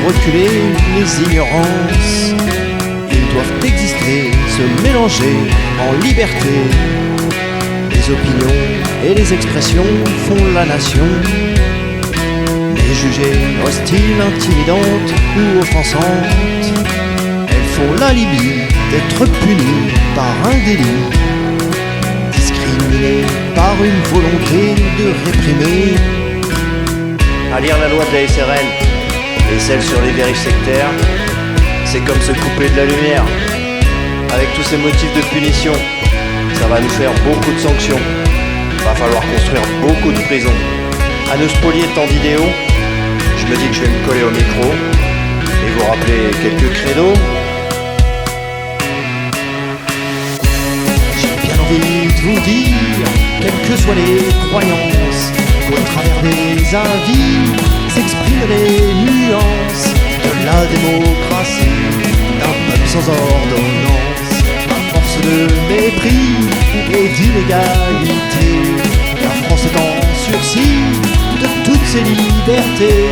reculer les ignorances. Ils doivent exister, se mélanger en liberté. Les opinions et les expressions font la nation. Les jugées hostiles, intimidantes ou offensantes, elles font l'alibi d'être punies par un délit, discriminées par une volonté de réprimer. À lire la loi de la SRL et celle sur les dérives sectaires, c'est comme se couper de la lumière. Avec tous ces motifs de punition, ça va nous faire beaucoup de sanctions. Va falloir construire beaucoup de prisons. À nous spolier tant d'idéaux, je me dis que je vais me coller au micro et vous rappeler quelques credos. J'ai bien envie de vous dire, quelles que soient les croyances, qu'au travers des avis s'expriment les nuances de la démocratie, d'un peuple sans ordonnance, à force de mépris et d'inégalité. La France est en sursis de toutes ses libertés,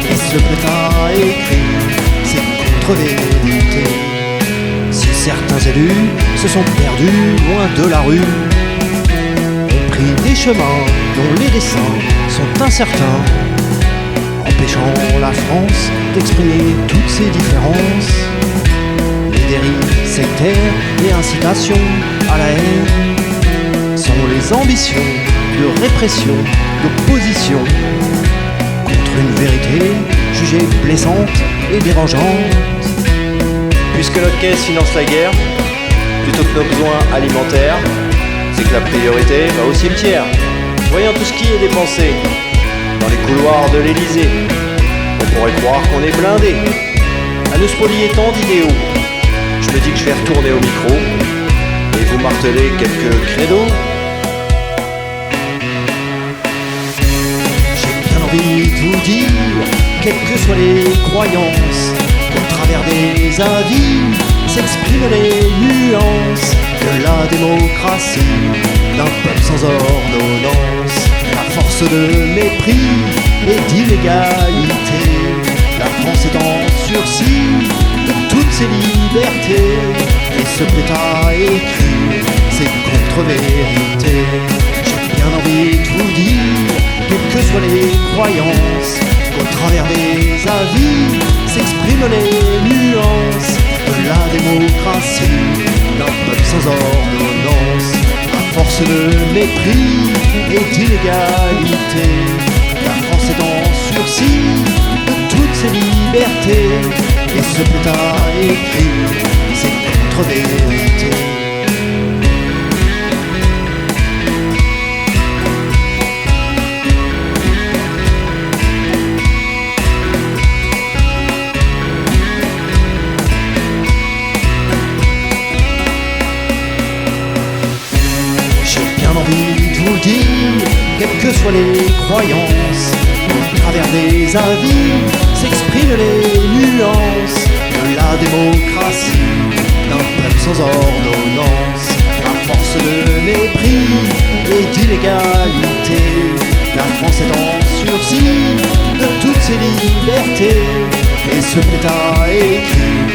et ce bulletin écrit, c'est contre-vérité. Si certains élus se sont perdus loin de la rue, ont pris des chemins dont les dessins sont incertains, empêchant la France d'exprimer toutes ses différences, les dérives sectaires et incitations à la haine sont les ambitions de répression, d'opposition contre une vérité jugée blessante et dérangeante. Puisque notre caisse finance la guerre, plutôt que nos besoins alimentaires, c'est que la priorité va au cimetière. Voyant tout ce qui est dépensé dans les couloirs de l'Élysée, on pourrait croire qu'on est blindé. À nous spolier tant d'idéaux, je me dis que je vais retourner au micro et vous marteler quelques credos. J'ai bien envie de vous dire, quelles que soient les croyances, qu'au travers des avis s'expriment les nuances de la démocratie, d'un peuple sans ordonnance, à force de mépris et d'inégalité. La France est en sursis de toutes ses libertés, et ce pétard écrit, c'est contre-vérité. J'ai bien envie de vous dire, quelles que soient les croyances, qu'au travers des avis s'expriment les nuances de la démocratie, d'un peuple sans ordonnance, à force de mépris et d'inégalité. La France est en sursis de toutes ses libertés, et ce pétard écrit, c'est contre-vérité. Envie de vous dire, quelles que soient les croyances, au travers des avis s'expriment les nuances de la démocratie, d'un peuple sans ordonnance, à force de mépris et d'inégalité. La France est en sursis de toutes ses libertés, et ce pétard écrit,